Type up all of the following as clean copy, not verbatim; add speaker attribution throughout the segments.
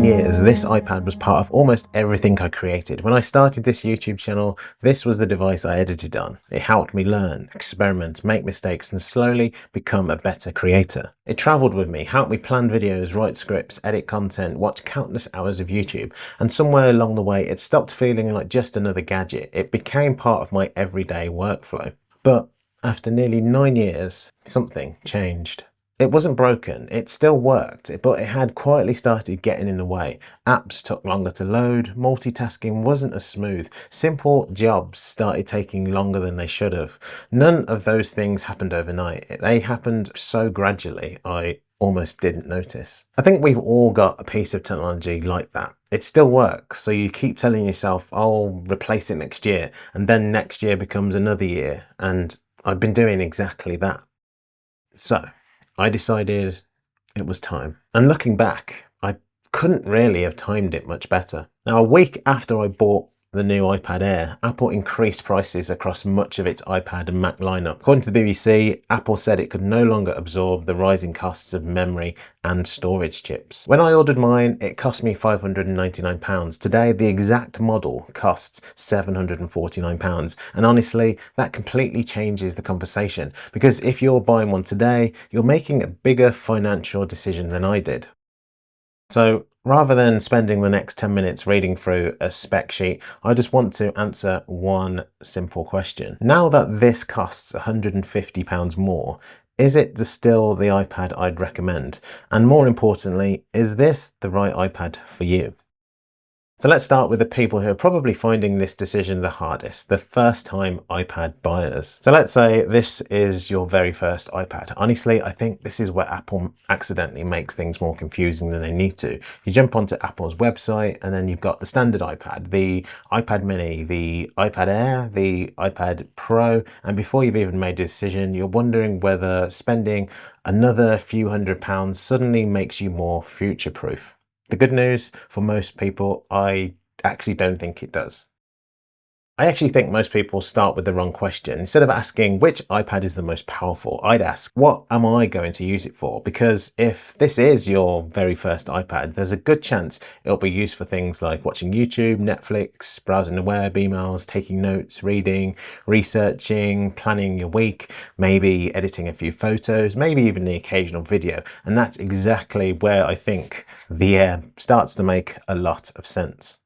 Speaker 1: 9 years, this iPad was part of almost everything I created. When I started this YouTube channel, this was the device I edited on. It helped me learn, experiment, make mistakes, and slowly become a better creator. It traveled with me, helped me plan videos, write scripts, edit content, watch countless hours of YouTube, and somewhere along the way, it stopped feeling like just another gadget. It became part of my everyday workflow. But after nearly 9 years, something changed. It wasn't broken, it still worked, but it had quietly started getting in the way. Apps took longer to load, multitasking wasn't as smooth, simple jobs started taking longer than they should have. None of those things happened overnight. They happened so gradually, I almost didn't notice. I think we've all got a piece of technology like that. It still works, so you keep telling yourself, I'll replace it next year, and then next year becomes another year, and I've been doing exactly that. So I decided it was time. And looking back, I couldn't really have timed it much better. Now, a week after I bought the new iPad Air, Apple increased prices across much of its iPad and Mac lineup. According to the BBC, Apple said it could no longer absorb the rising costs of memory and storage chips. When I ordered mine, it cost me £599. Today, the exact model costs £749. And honestly, that completely changes the conversation, because if you're buying one today, you're making a bigger financial decision than I did. So rather than spending the next 10 minutes reading through a spec sheet, I just want to answer one simple question. Now that this costs £150 more, is it still the iPad I'd recommend? And more importantly, is this the right iPad for you? So let's start with the people who are probably finding this decision the hardest, the first-time iPad buyers. So let's say this is your very first iPad. Honestly, I think this is where Apple accidentally makes things more confusing than they need to. You jump onto Apple's website and then you've got the standard iPad, the iPad mini, the iPad Air, the iPad Pro, and before you've even made a decision, you're wondering whether spending another few £100 suddenly makes you more future-proof. The good news for most people, I actually don't think it does. I actually think most people start with the wrong question. Instead of asking which iPad is the most powerful, I'd ask, what am I going to use it for? Because if this is your very first iPad, there's a good chance it'll be used for things like watching YouTube, Netflix, browsing the web, emails, taking notes, reading, researching, planning your week, maybe editing a few photos, maybe even the occasional video. And that's exactly where I think the Air starts to make a lot of sense.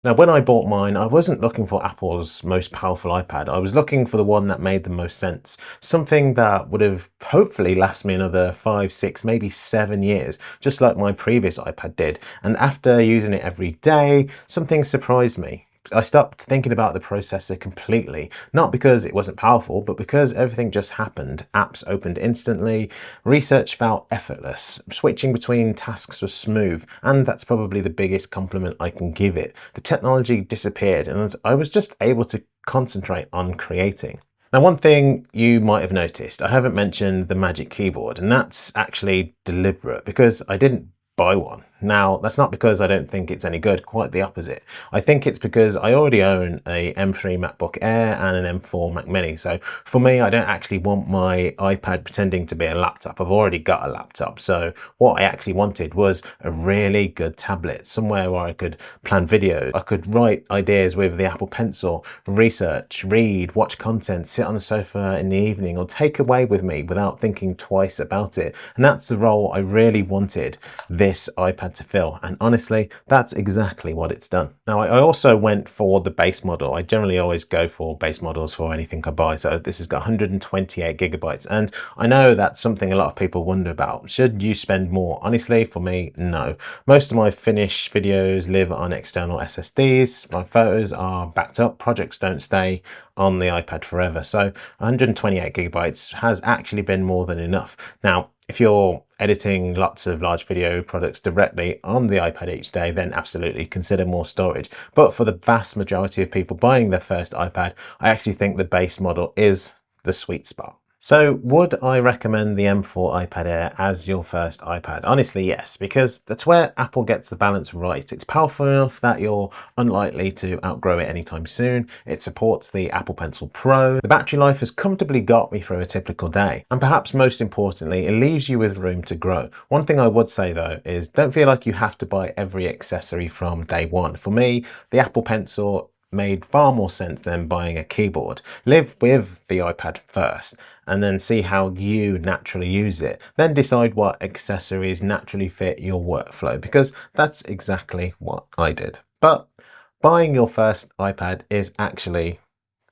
Speaker 1: Now, when I bought mine, I wasn't looking for Apple's most powerful iPad. I was looking for the one that made the most sense. Something that would have hopefully lasted me another 5, 6, maybe 7 years, just like my previous iPad did. And after using it every day, something surprised me. I stopped thinking about the processor completely, not because it wasn't powerful, but because everything just happened. Apps opened instantly, research felt effortless, switching between tasks was smooth, and that's probably the biggest compliment I can give it. The technology disappeared and I was just able to concentrate on creating. Now, one thing you might have noticed, I haven't mentioned the Magic Keyboard, and that's actually deliberate because I didn't buy one. Now, that's not because I don't think it's any good, quite the opposite. I think it's because I already own a M3 MacBook Air and an M4 Mac Mini. So for me, I don't actually want my iPad pretending to be a laptop. I've already got a laptop. So what I actually wanted was a really good tablet, somewhere where I could plan videos. I could write ideas with the Apple Pencil, research, read, watch content, sit on the sofa in the evening, or take away with me without thinking twice about it. And that's the role I really wanted this iPad to fill, and honestly, that's exactly what it's done. Now, I also went for the base model. I generally always go for base models for anything I buy, so this has got 128 gigabytes, and I know that's something a lot of people wonder about. Should you spend more? Honestly, for me, no. Most of my finished videos live on external SSDs, my photos are backed up, projects don't stay on the iPad forever, so 128 gigabytes has actually been more than enough. Now, if you're editing lots of large video products directly on the iPad each day, then absolutely consider more storage. But for the vast majority of people buying their first iPad, I actually think the base model is the sweet spot. So would I recommend the M4 iPad Air as your first iPad? Honestly, yes, because that's where Apple gets the balance right. It's powerful enough that you're unlikely to outgrow it anytime soon. It supports the Apple Pencil Pro. The battery life has comfortably got me through a typical day. And perhaps most importantly, it leaves you with room to grow. One thing I would say though is don't feel like you have to buy every accessory from day one. For me, the Apple Pencil made far more sense than buying a keyboard. Live with the iPad first and then see how you naturally use it. Then decide what accessories naturally fit your workflow, because that's exactly what I did. But buying your first iPad is actually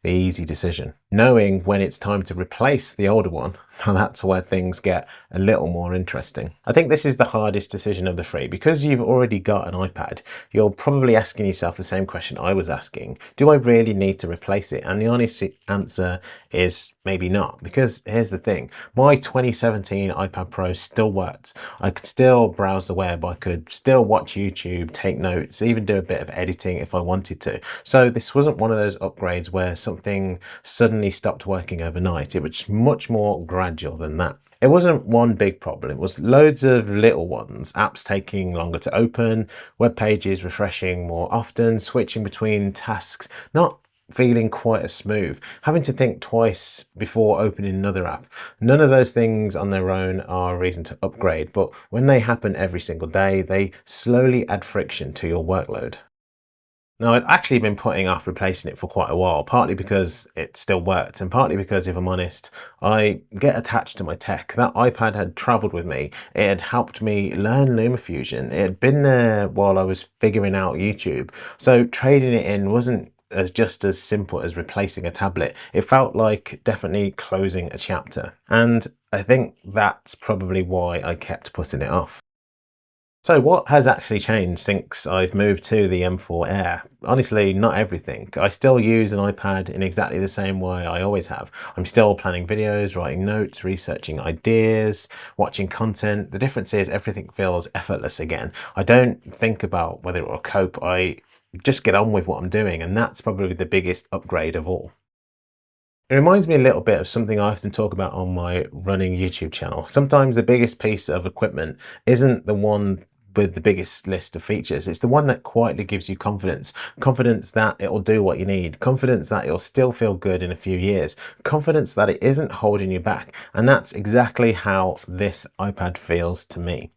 Speaker 1: the easy decision. Knowing when it's time to replace the older one, that's where things get a little more interesting. I think this is the hardest decision of the three. Because you've already got an iPad, you're probably asking yourself the same question I was asking. Do I really need to replace it? And the honest answer is maybe not. Because here's the thing, my 2017 iPad Pro still worked. I could still browse the web, I could still watch YouTube, take notes, even do a bit of editing if I wanted to. So this wasn't one of those upgrades where something suddenly stopped working overnight. It was much more gradual than that. It wasn't one big problem, it was loads of little ones, apps taking longer to open, web pages refreshing more often, switching between tasks, not feeling quite as smooth, having to think twice before opening another app. None of those things on their own are a reason to upgrade, but when they happen every single day, they slowly add friction to your workload. Now, I'd actually been putting off replacing it for quite a while, partly because it still worked, and partly because, if I'm honest, I get attached to my tech. That iPad had travelled with me. It had helped me learn LumaFusion. It had been there while I was figuring out YouTube. So trading it in wasn't just as simple as replacing a tablet. It felt like definitely closing a chapter. And I think that's probably why I kept putting it off. So what has actually changed since I've moved to the M4 Air? Honestly, not everything. I still use an iPad in exactly the same way I always have. I'm still planning videos, writing notes, researching ideas, watching content. The difference is everything feels effortless again. I don't think about whether it will cope. I just get on with what I'm doing, and that's probably the biggest upgrade of all. It reminds me a little bit of something I often talk about on my running YouTube channel. Sometimes the biggest piece of equipment isn't the one with the biggest list of features. It's the one that quietly gives you confidence. Confidence that it'll do what you need. Confidence that it'll still feel good in a few years. Confidence that it isn't holding you back. And that's exactly how this iPad feels to me.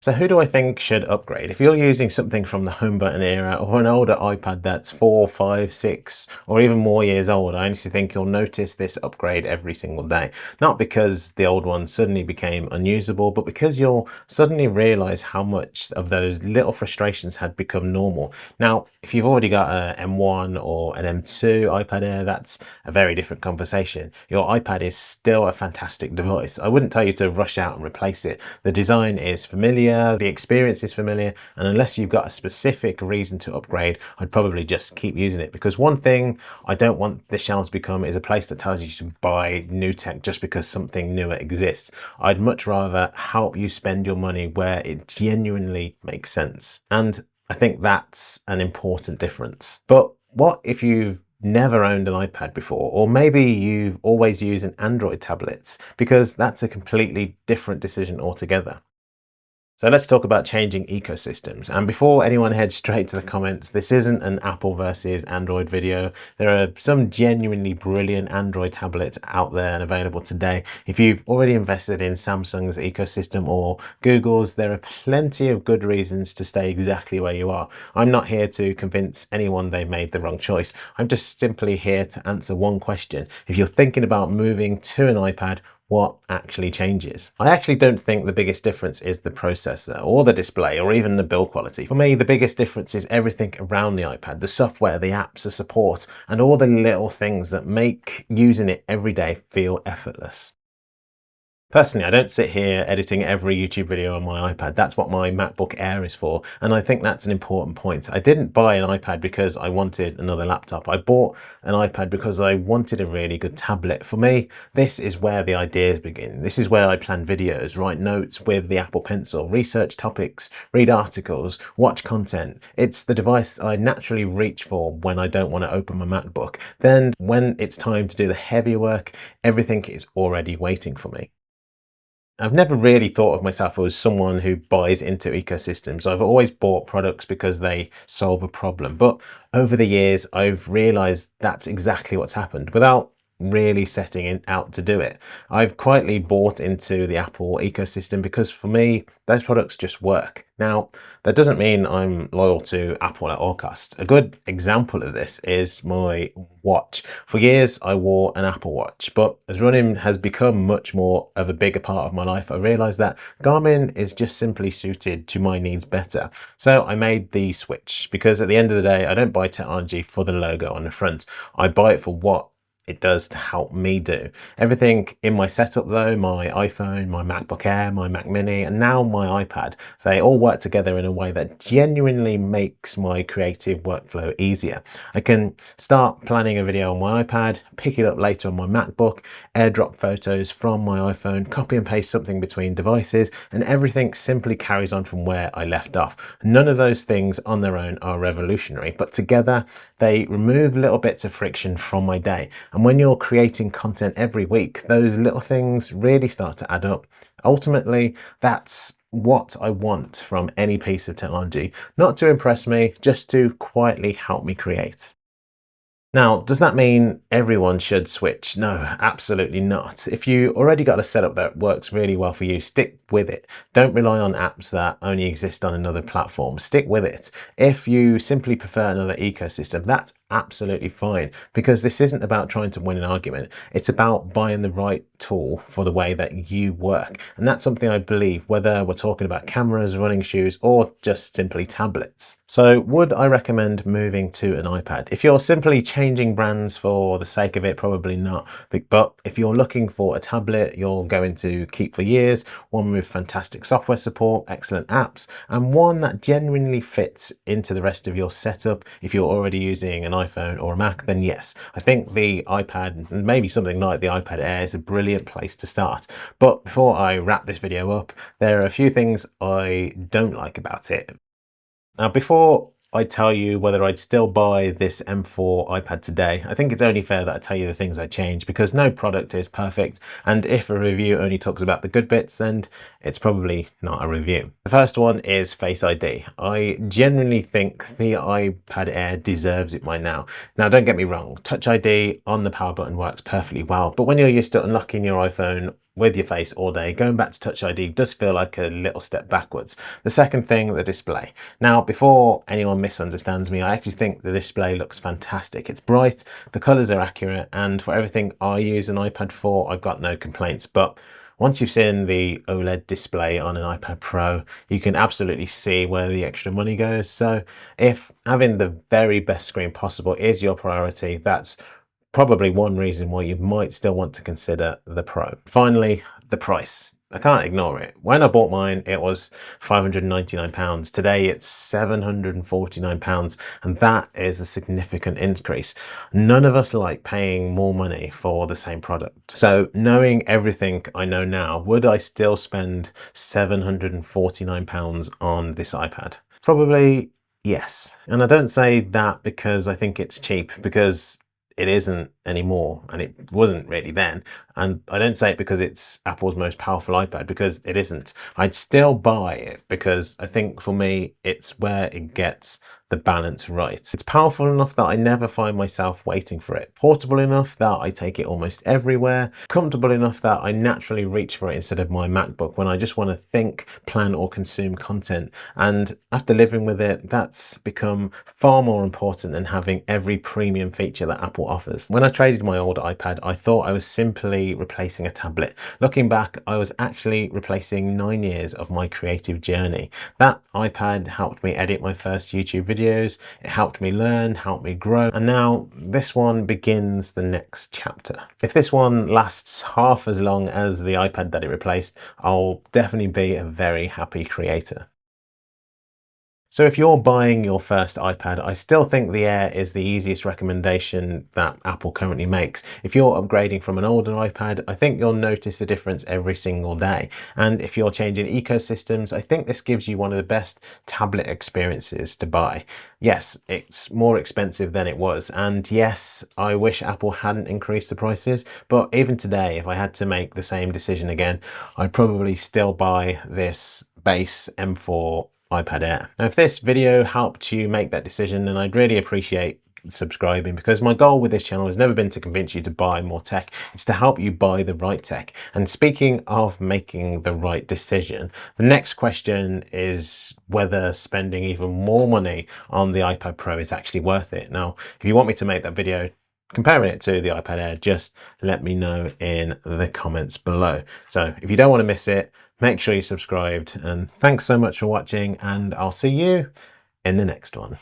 Speaker 1: So who do I think should upgrade? If you're using something from the home button era or an older iPad that's 4, 5, 6 or even more years old, I honestly think you'll notice this upgrade every single day. Not because the old one suddenly became unusable, but because you'll suddenly realize how much of those little frustrations had become normal. Now, if you've already got a M1 or an M2 iPad Air, that's a very different conversation. Your iPad is still a fantastic device. I wouldn't tell you to rush out and replace it. The design is familiar, the experience is familiar, and unless you've got a specific reason to upgrade, I'd probably just keep using it. Because one thing I don't want this channel to become is a place that tells you to buy new tech just because something newer exists. I'd much rather help you spend your money where it genuinely makes sense. And I think that's an important difference. But what if you've never owned an iPad before, or maybe you've always used an Android tablet? Because that's a completely different decision altogether. So let's talk about changing ecosystems. And before anyone heads straight to the comments, this isn't an Apple versus Android video. There are some genuinely brilliant Android tablets out there and available today. If you've already invested in Samsung's ecosystem or Google's, there are plenty of good reasons to stay exactly where you are. I'm not here to convince anyone they made the wrong choice. I'm just simply here to answer one question. If you're thinking about moving to an iPad, what actually changes? I actually don't think the biggest difference is the processor or the display or even the build quality. For me, the biggest difference is everything around the iPad, the software, the apps, the support, and all the little things that make using it every day feel effortless. Personally, I don't sit here editing every YouTube video on my iPad. That's what my MacBook Air is for. And I think that's an important point. I didn't buy an iPad because I wanted another laptop. I bought an iPad because I wanted a really good tablet. For me, this is where the ideas begin. This is where I plan videos, write notes with the Apple Pencil, research topics, read articles, watch content. It's the device I naturally reach for when I don't want to open my MacBook. Then when it's time to do the heavier work, everything is already waiting for me. I've never really thought of myself as someone who buys into ecosystems. I've always bought products because they solve a problem. But over the years, I've realized that's exactly what's happened without really setting out to do it. I've quietly bought into the Apple ecosystem because for me, those products just work. Now, that doesn't mean I'm loyal to Apple at all costs. A good example of this is my watch. For years, I wore an Apple Watch, but as running has become much more of a bigger part of my life, I realized that Garmin is just simply suited to my needs better. So I made the switch because at the end of the day, I don't buy technology for the logo on the front. I buy it for what it does to help me do. Everything in my setup though, my iPhone, my MacBook Air, my Mac Mini, and now my iPad, they all work together in a way that genuinely makes my creative workflow easier. I can start planning a video on my iPad, pick it up later on my MacBook, airdrop photos from my iPhone, copy and paste something between devices, and everything simply carries on from where I left off. None of those things on their own are revolutionary, but together they remove little bits of friction from my day. And when you're creating content every week, those little things really start to add up. Ultimately, that's what I want from any piece of technology, not to impress me, just to quietly help me create. Now, does that mean everyone should switch? No, absolutely not. If you already got a setup that works really well for you, stick with it. Don't rely on apps that only exist on another platform. Stick with it. If you simply prefer another ecosystem, that's absolutely fine, because this isn't about trying to win an argument. It's about buying the right tool for the way that you work. And that's something I believe, whether we're talking about cameras, running shoes, or just simply tablets. So would I recommend moving to an iPad? If you're simply changing brands for the sake of it, probably not. But if you're looking for a tablet you're going to keep for years, one with fantastic software support, excellent apps, and one that genuinely fits into the rest of your setup, if you're already using an iPhone or a Mac, then yes, I think the iPad, and maybe something like the iPad Air, is a brilliant place to start. But before I wrap this video up, there are a few things I don't like about it. Now, before I tell you whether I'd still buy this M4 iPad today, I think it's only fair that I tell you the things I changed, because no product is perfect, and if a review only talks about the good bits, then it's probably not a review. The first one is Face ID. I genuinely think the iPad Air deserves it by now. Now, don't get me wrong, Touch ID on the power button works perfectly well, but when you're used to unlocking your iPhone with your face all day, going back to Touch ID does feel like a little step backwards. The second thing, the display. Now, before anyone misunderstands me, I actually think the display looks fantastic. It's bright, the colors are accurate, and for everything I use an iPad for, I've got no complaints. But once you've seen the OLED display on an iPad Pro, you can absolutely see where the extra money goes. So if having the very best screen possible is your priority, that's probably one reason why you might still want to consider the Pro. Finally, the price. I can't ignore it. When I bought mine, it was £599. Today, it's £749, and that is a significant increase. None of us like paying more money for the same product. So knowing everything I know now, would I still spend £749 on this iPad? Probably yes. And I don't say that because I think it's cheap, because it isn't anymore, and it wasn't really then. And I don't say it because it's Apple's most powerful iPad, because it isn't. I'd still buy it because I think for me, it's where it gets the balance right. It's powerful enough that I never find myself waiting for it. Portable enough that I take it almost everywhere. Comfortable enough that I naturally reach for it instead of my MacBook when I just want to think, plan, or consume content. And after living with it, that's become far more important than having every premium feature that Apple offers. When I traded my old iPad, I thought I was simply replacing a tablet. Looking back, I was actually replacing 9 years of my creative journey. That iPad helped me edit my first YouTube video. videos. It helped me learn, helped me grow, and now this one begins the next chapter. If this one lasts half as long as the iPad that it replaced, I'll definitely be a very happy creator. So if you're buying your first iPad, I still think the Air is the easiest recommendation that Apple currently makes. If you're upgrading from an older iPad, I think you'll notice a difference every single day. And if you're changing ecosystems, I think this gives you one of the best tablet experiences to buy. Yes, it's more expensive than it was. And yes, I wish Apple hadn't increased the prices, but even today, if I had to make the same decision again, I'd probably still buy this base M4 iPad Air. Now, if this video helped you make that decision, then I'd really appreciate subscribing, because my goal with this channel has never been to convince you to buy more tech. It's to help you buy the right tech. And speaking of making the right decision, the next question is whether spending even more money on the iPad Pro is actually worth it. Now, if you want me to make that video comparing it to the iPad Air, just let me know in the comments below. So if you don't want to miss it, make sure you're subscribed, and thanks so much for watching, and I'll see you in the next one.